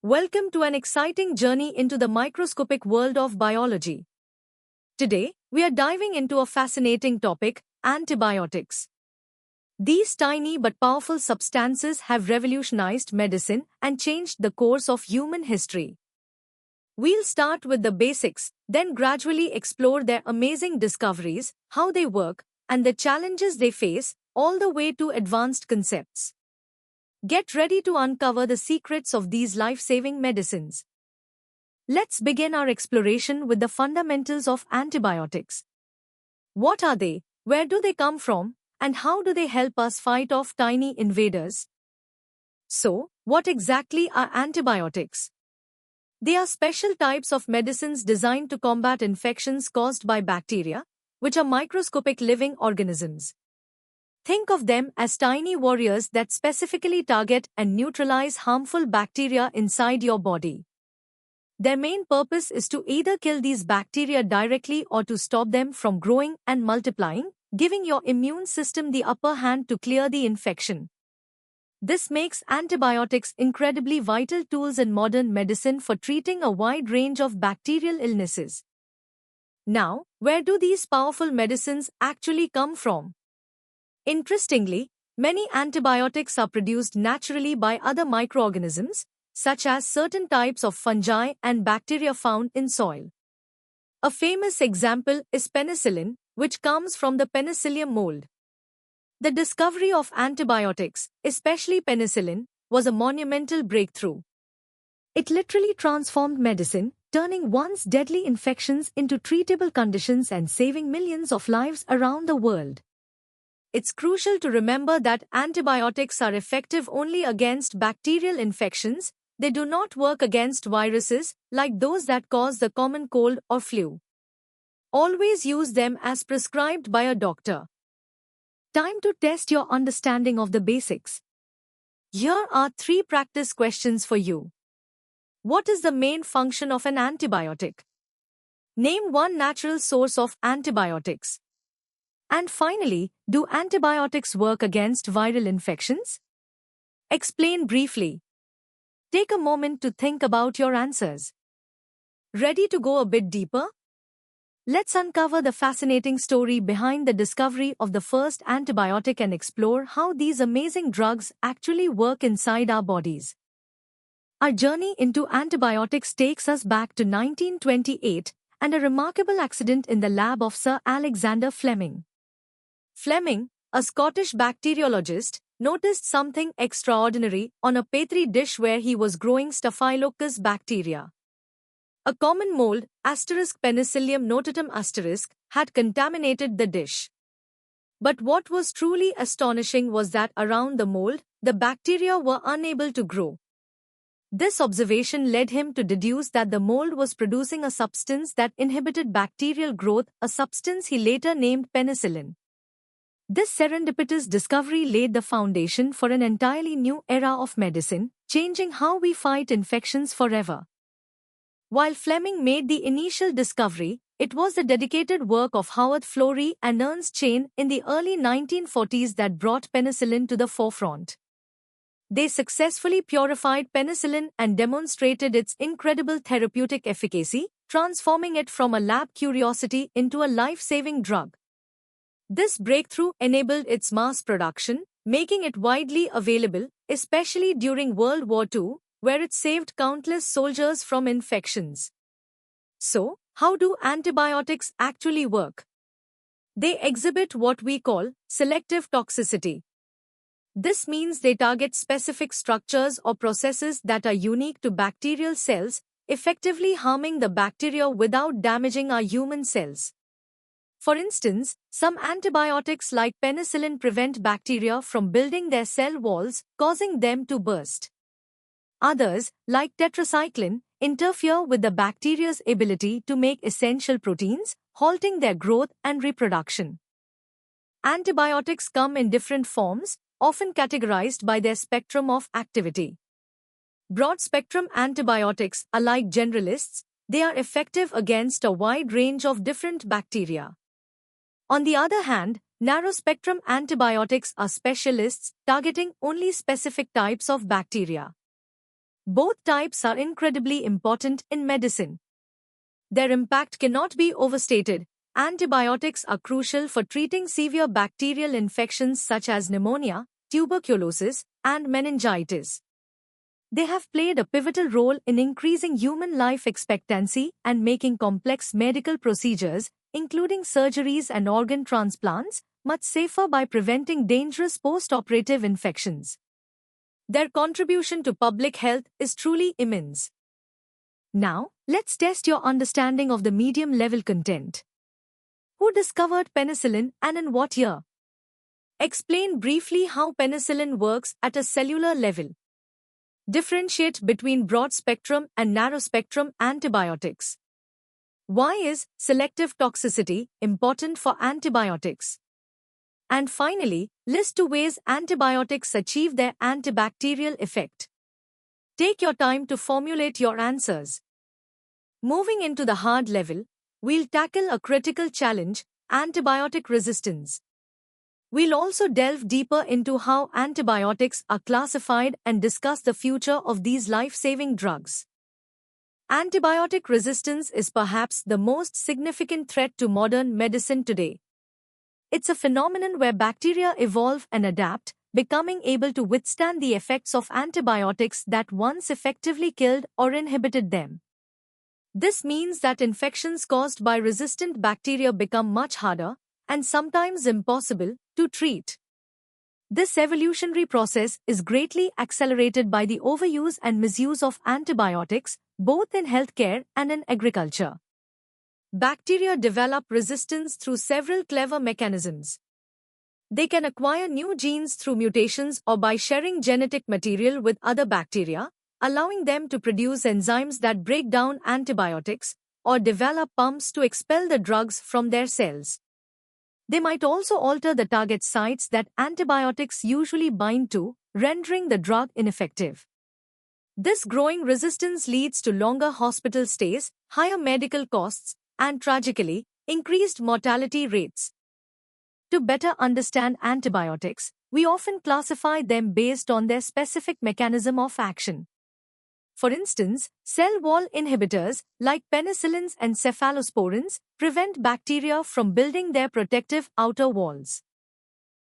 Welcome to an exciting journey into the microscopic world of biology. Today, we are diving into a fascinating topic: antibiotics. These tiny but powerful substances have revolutionized medicine and changed the course of human history. We'll start with the basics, then gradually explore their amazing discoveries, how they work, and the challenges they face, all the way to advanced concepts. Get ready to uncover the secrets of these life-saving medicines. Let's begin our exploration with the fundamentals of antibiotics. What are they, where do they come from, and how do they help us fight off tiny invaders? So, what exactly are antibiotics? They are special types of medicines designed to combat infections caused by bacteria, which are microscopic living organisms. Think of them as tiny warriors that specifically target and neutralize harmful bacteria inside your body. Their main purpose is to either kill these bacteria directly or to stop them from growing and multiplying, giving your immune system the upper hand to clear the infection. This makes antibiotics incredibly vital tools in modern medicine for treating a wide range of bacterial illnesses. Now, where do these powerful medicines actually come from? Interestingly, many antibiotics are produced naturally by other microorganisms, such as certain types of fungi and bacteria found in soil. A famous example is penicillin, which comes from the Penicillium mold. The discovery of antibiotics, especially penicillin, was a monumental breakthrough. It literally transformed medicine, turning once deadly infections into treatable conditions and saving millions of lives around the world. It's crucial to remember that antibiotics are effective only against bacterial infections. They do not work against viruses, like those that cause the common cold or flu. Always use them as prescribed by a doctor. Time to test your understanding of the basics. Here are 3 practice questions for you. What is the main function of an antibiotic? Name one natural source of antibiotics. And finally, do antibiotics work against viral infections? Explain briefly. Take a moment to think about your answers. Ready to go a bit deeper? Let's uncover the fascinating story behind the discovery of the first antibiotic and explore how these amazing drugs actually work inside our bodies. Our journey into antibiotics takes us back to 1928 and a remarkable accident in the lab of Sir Alexander Fleming. Fleming, a Scottish bacteriologist, noticed something extraordinary on a petri dish where he was growing Staphylococcus bacteria. A common mold, Penicillium notatum had contaminated the dish. But what was truly astonishing was that around the mold, the bacteria were unable to grow. This observation led him to deduce that the mold was producing a substance that inhibited bacterial growth, a substance he later named penicillin. This serendipitous discovery laid the foundation for an entirely new era of medicine, changing how we fight infections forever. While Fleming made the initial discovery, it was the dedicated work of Howard Florey and Ernst Chain in the early 1940s that brought penicillin to the forefront. They successfully purified penicillin and demonstrated its incredible therapeutic efficacy, transforming it from a lab curiosity into a life-saving drug. This breakthrough enabled its mass production, making it widely available, especially during World War II, where it saved countless soldiers from infections. So, how do antibiotics actually work? They exhibit what we call selective toxicity. This means they target specific structures or processes that are unique to bacterial cells, effectively harming the bacteria without damaging our human cells. For instance, some antibiotics like penicillin prevent bacteria from building their cell walls, causing them to burst. Others, like tetracycline, interfere with the bacteria's ability to make essential proteins, halting their growth and reproduction. Antibiotics come in different forms, often categorized by their spectrum of activity. Broad-spectrum antibiotics are like generalists. They are effective against a wide range of different bacteria. On the other hand, narrow-spectrum antibiotics are specialists targeting only specific types of bacteria. Both types are incredibly important in medicine. Their impact cannot be overstated. Antibiotics are crucial for treating severe bacterial infections such as pneumonia, tuberculosis, and meningitis. They have played a pivotal role in increasing human life expectancy and making complex medical procedures, including surgeries and organ transplants, much safer by preventing dangerous post-operative infections. Their contribution to public health is truly immense. Now, let's test your understanding of the medium-level content. Who discovered penicillin and in what year? Explain briefly how penicillin works at a cellular level. Differentiate between broad-spectrum and narrow-spectrum antibiotics. Why is selective toxicity important for antibiotics? And finally, list 2 ways antibiotics achieve their antibacterial effect. Take your time to formulate your answers. Moving into the hard level, we'll tackle a critical challenge, antibiotic resistance. We'll also delve deeper into how antibiotics are classified and discuss the future of these life-saving drugs. Antibiotic resistance is perhaps the most significant threat to modern medicine today. It's a phenomenon where bacteria evolve and adapt, becoming able to withstand the effects of antibiotics that once effectively killed or inhibited them. This means that infections caused by resistant bacteria become much harder, and sometimes impossible, to treat. This evolutionary process is greatly accelerated by the overuse and misuse of antibiotics, both in healthcare and in agriculture. Bacteria develop resistance through several clever mechanisms. They can acquire new genes through mutations or by sharing genetic material with other bacteria, allowing them to produce enzymes that break down antibiotics, or develop pumps to expel the drugs from their cells. They might also alter the target sites that antibiotics usually bind to, rendering the drug ineffective. This growing resistance leads to longer hospital stays, higher medical costs, and tragically, increased mortality rates. To better understand antibiotics, we often classify them based on their specific mechanism of action. For instance, cell wall inhibitors, like penicillins and cephalosporins, prevent bacteria from building their protective outer walls.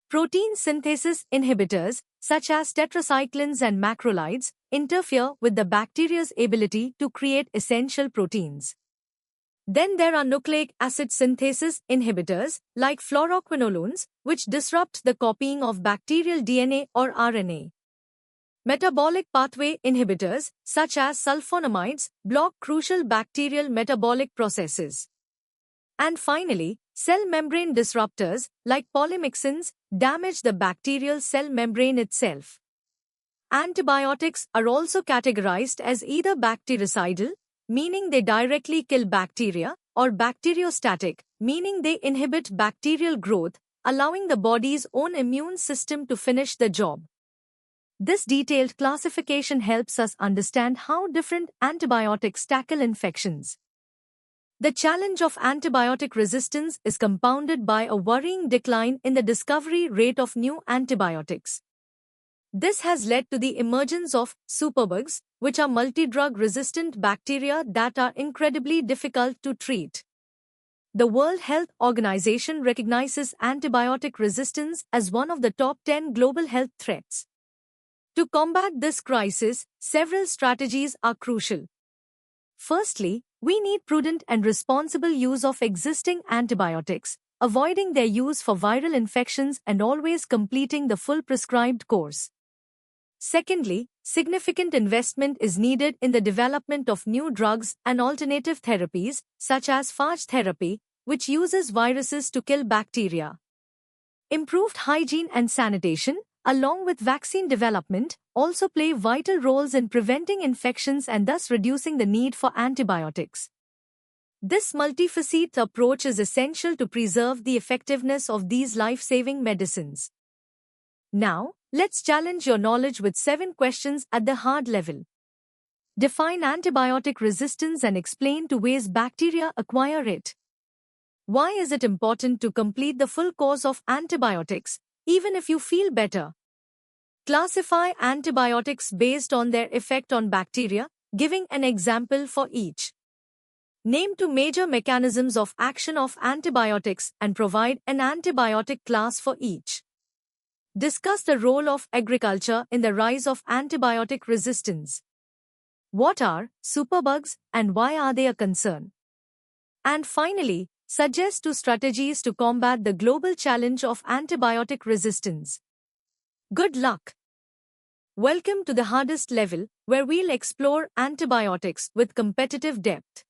Protein synthesis inhibitors, such as tetracyclines and macrolides, interfere with the bacteria's ability to create essential proteins. Then there are nucleic acid synthesis inhibitors, like fluoroquinolones, which disrupt the copying of bacterial DNA or RNA. Metabolic pathway inhibitors, such as sulfonamides, block crucial bacterial metabolic processes. And finally, cell membrane disruptors, like polymyxins, damage the bacterial cell membrane itself. Antibiotics are also categorized as either bactericidal, meaning they directly kill bacteria, or bacteriostatic, meaning they inhibit bacterial growth, allowing the body's own immune system to finish the job. This detailed classification helps us understand how different antibiotics tackle infections. The challenge of antibiotic resistance is compounded by a worrying decline in the discovery rate of new antibiotics. This has led to the emergence of superbugs, which are multi-drug resistant bacteria that are incredibly difficult to treat. The World Health Organization recognizes antibiotic resistance as one of the top 10 global health threats. To combat this crisis, several strategies are crucial. Firstly, we need prudent and responsible use of existing antibiotics, avoiding their use for viral infections and always completing the full prescribed course. Secondly, significant investment is needed in the development of new drugs and alternative therapies, such as phage therapy, which uses viruses to kill bacteria. Improved hygiene and sanitation, along with vaccine development, also play vital roles in preventing infections and thus reducing the need for antibiotics. This multifaceted approach is essential to preserve the effectiveness of these life-saving medicines. Now, let's challenge your knowledge with 7 questions at the hard level. Define antibiotic resistance and explain 2 ways bacteria acquire it. Why is it important to complete the full course of antibiotics, even if you feel better? classify antibiotics based on their effect on bacteria, giving an example for each. Name two major mechanisms of action of antibiotics and provide an antibiotic class for each. Discuss the role of agriculture in the rise of antibiotic resistance. What are superbugs and why are they a concern? And finally, suggest two strategies to combat the global challenge of antibiotic resistance. Good luck! Welcome to the hardest level, where we'll explore antibiotics with competitive depth.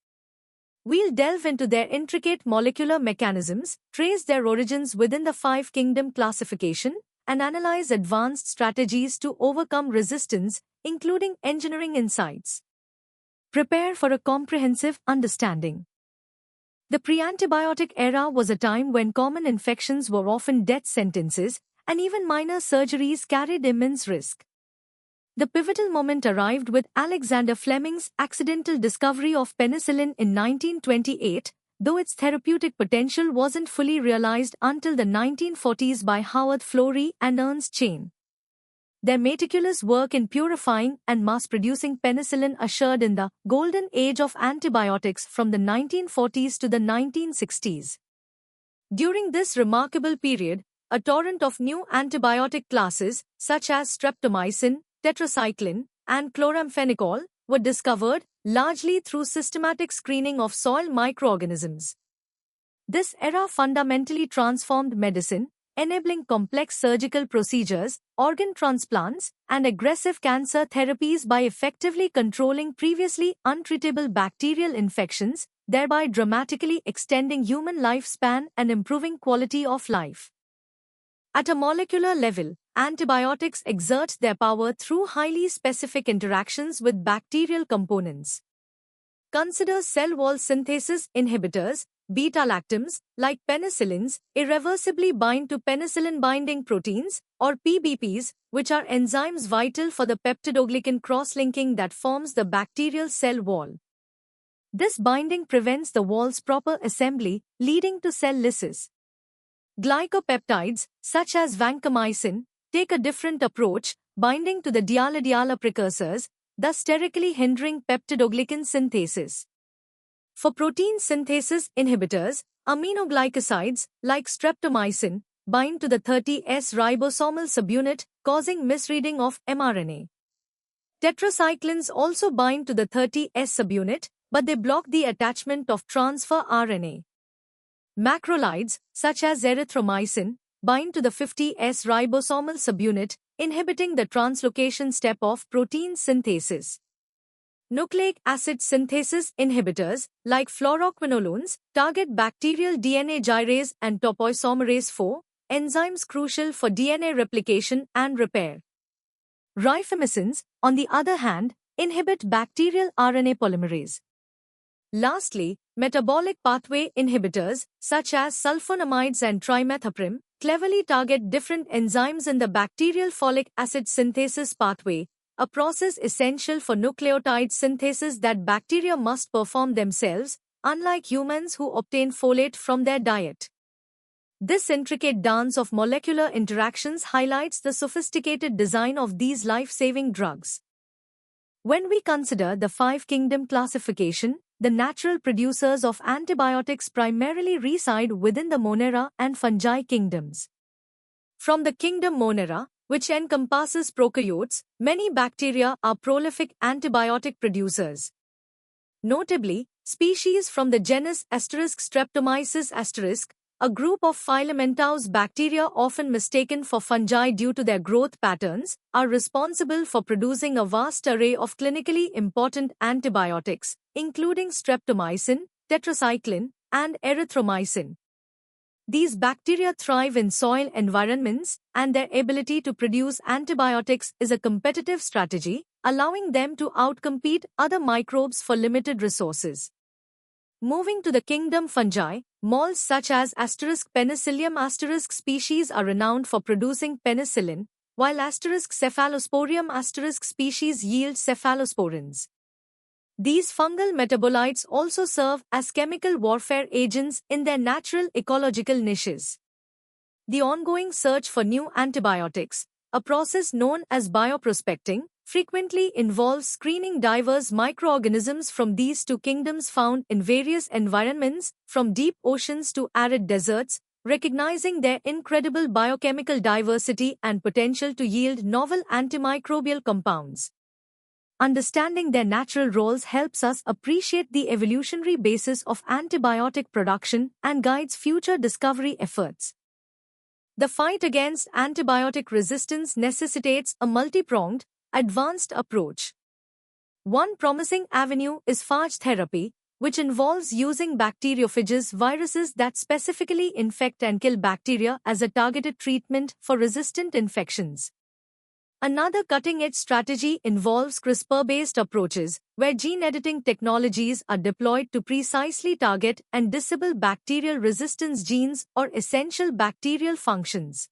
We'll delve into their intricate molecular mechanisms, trace their origins within the Five Kingdom classification, and analyze advanced strategies to overcome resistance, including engineering insights. Prepare for a comprehensive understanding. The pre-antibiotic era was a time when common infections were often death sentences, and even minor surgeries carried immense risk. The pivotal moment arrived with Alexander Fleming's accidental discovery of penicillin in 1928, though its therapeutic potential wasn't fully realized until the 1940s by Howard Florey and Ernst Chain. Their meticulous work in purifying and mass-producing penicillin ushered in the golden age of antibiotics from the 1940s to the 1960s. During this remarkable period, a torrent of new antibiotic classes, such as streptomycin, tetracycline, and chloramphenicol, were discovered, largely through systematic screening of soil microorganisms. This era fundamentally transformed medicine, enabling complex surgical procedures, organ transplants, and aggressive cancer therapies by effectively controlling previously untreatable bacterial infections, thereby dramatically extending human lifespan and improving quality of life. At a molecular level, antibiotics exert their power through highly specific interactions with bacterial components. Consider cell wall synthesis inhibitors. Beta-lactams, like penicillins, irreversibly bind to penicillin-binding proteins, or PBPs, which are enzymes vital for the peptidoglycan cross-linking that forms the bacterial cell wall. This binding prevents the wall's proper assembly, leading to cell lysis. Glycopeptides, such as vancomycin, take a different approach, binding to the diala-diala precursors, thus sterically hindering peptidoglycan synthesis. For protein synthesis inhibitors, aminoglycosides, like streptomycin, bind to the 30S ribosomal subunit, causing misreading of mRNA. Tetracyclines also bind to the 30S subunit, but they block the attachment of transfer RNA. Macrolides, such as erythromycin, bind to the 50S ribosomal subunit, inhibiting the translocation step of protein synthesis. Nucleic acid synthesis inhibitors, like fluoroquinolones, target bacterial DNA gyrase and topoisomerase 4, enzymes crucial for DNA replication and repair. Rifamycins, on the other hand, inhibit bacterial RNA polymerase. Lastly, metabolic pathway inhibitors, such as sulfonamides and trimethoprim, cleverly target different enzymes in the bacterial folic acid synthesis pathway, a process essential for nucleotide synthesis that bacteria must perform themselves, unlike humans who obtain folate from their diet. This intricate dance of molecular interactions highlights the sophisticated design of these life-saving drugs. When we consider the Five Kingdom classification, the natural producers of antibiotics primarily reside within the Monera and fungi kingdoms. From the kingdom Monera, which encompasses prokaryotes, many bacteria are prolific antibiotic producers. Notably, species from the genus Streptomyces*, a group of filamentous bacteria often mistaken for fungi due to their growth patterns, are responsible for producing a vast array of clinically important antibiotics, including streptomycin, tetracycline, and erythromycin. These bacteria thrive in soil environments, and their ability to produce antibiotics is a competitive strategy, allowing them to outcompete other microbes for limited resources. Moving to the kingdom fungi, molds such as Penicillium species are renowned for producing penicillin, while Cephalosporium species yield cephalosporins. These fungal metabolites also serve as chemical warfare agents in their natural ecological niches. The ongoing search for new antibiotics, a process known as bioprospecting, frequently involves screening diverse microorganisms from these two kingdoms found in various environments, from deep oceans to arid deserts, recognizing their incredible biochemical diversity and potential to yield novel antimicrobial compounds. Understanding their natural roles helps us appreciate the evolutionary basis of antibiotic production and guides future discovery efforts. The fight against antibiotic resistance necessitates a multi-pronged, advanced approach. One promising avenue is phage therapy, which involves using bacteriophages, viruses that specifically infect and kill bacteria, as a targeted treatment for resistant infections. Another cutting-edge strategy involves CRISPR-based approaches, where gene editing technologies are deployed to precisely target and disable bacterial resistance genes or essential bacterial functions.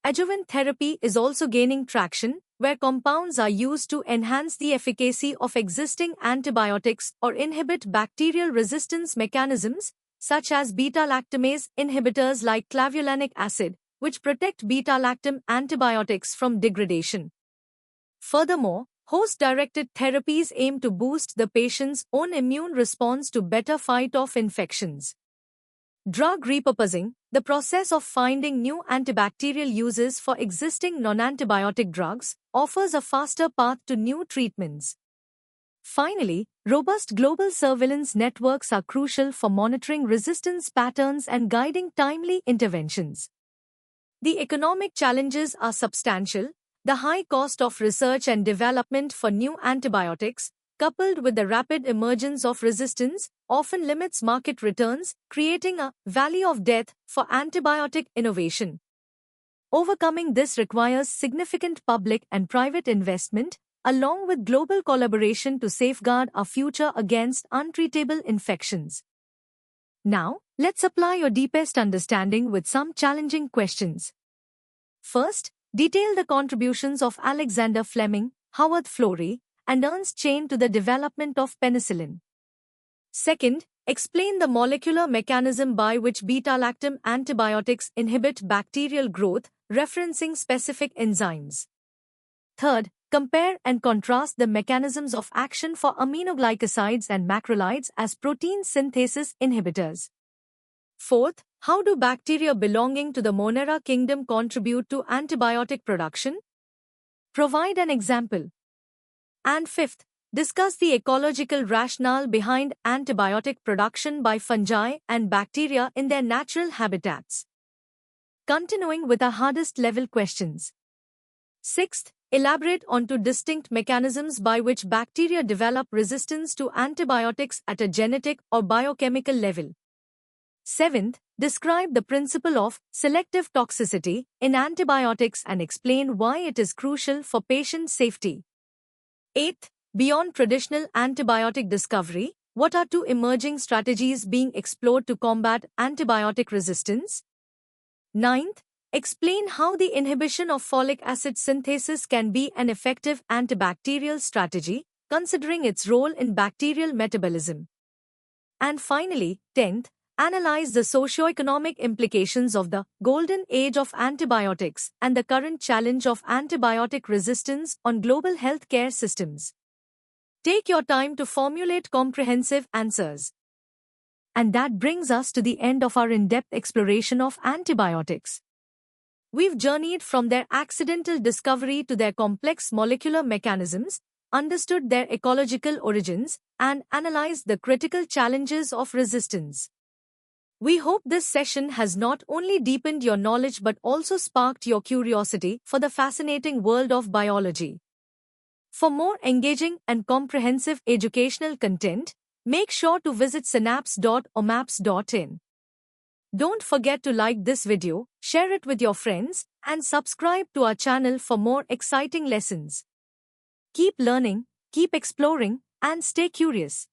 Adjuvant therapy is also gaining traction, where compounds are used to enhance the efficacy of existing antibiotics or inhibit bacterial resistance mechanisms, such as beta-lactamase inhibitors like clavulanic acid, which protect beta-lactam antibiotics from degradation. Furthermore, host-directed therapies aim to boost the patient's own immune response to better fight off infections. Drug repurposing, the process of finding new antibacterial uses for existing non-antibiotic drugs, offers a faster path to new treatments. Finally, robust global surveillance networks are crucial for monitoring resistance patterns and guiding timely interventions. The economic challenges are substantial. The high cost of research and development for new antibiotics, coupled with the rapid emergence of resistance, often limits market returns, creating a valley of death for antibiotic innovation. Overcoming this requires significant public and private investment, along with global collaboration to safeguard our future against untreatable infections. Now, let's apply your deepest understanding with some challenging questions. First, detail the contributions of Alexander Fleming, Howard Florey, and Ernst Chain to the development of penicillin. Second, explain the molecular mechanism by which beta-lactam antibiotics inhibit bacterial growth, referencing specific enzymes. Third, compare and contrast the mechanisms of action for aminoglycosides and macrolides as protein synthesis inhibitors. Fourth, how do bacteria belonging to the Monera kingdom contribute to antibiotic production? Provide an example. And fifth, discuss the ecological rationale behind antibiotic production by fungi and bacteria in their natural habitats. Continuing with our hardest level questions. Sixth, elaborate on two distinct mechanisms by which bacteria develop resistance to antibiotics at a genetic or biochemical level. Seventh, describe the principle of selective toxicity in antibiotics and explain why it is crucial for patient safety. Eighth, beyond traditional antibiotic discovery, what are two emerging strategies being explored to combat antibiotic resistance? Ninth, explain how the inhibition of folic acid synthesis can be an effective antibacterial strategy, considering its role in bacterial metabolism. And finally, 10th, analyze the socio-economic implications of the golden age of antibiotics and the current challenge of antibiotic resistance on global healthcare systems. Take your time to formulate comprehensive answers. And that brings us to the end of our in-depth exploration of antibiotics. We've journeyed from their accidental discovery to their complex molecular mechanisms, understood their ecological origins, and analyzed the critical challenges of resistance. We hope this session has not only deepened your knowledge but also sparked your curiosity for the fascinating world of biology. For more engaging and comprehensive educational content, make sure to visit synapse.omaps.in. Don't forget to like this video, share it with your friends, and subscribe to our channel for more exciting lessons. Keep learning, keep exploring, and stay curious.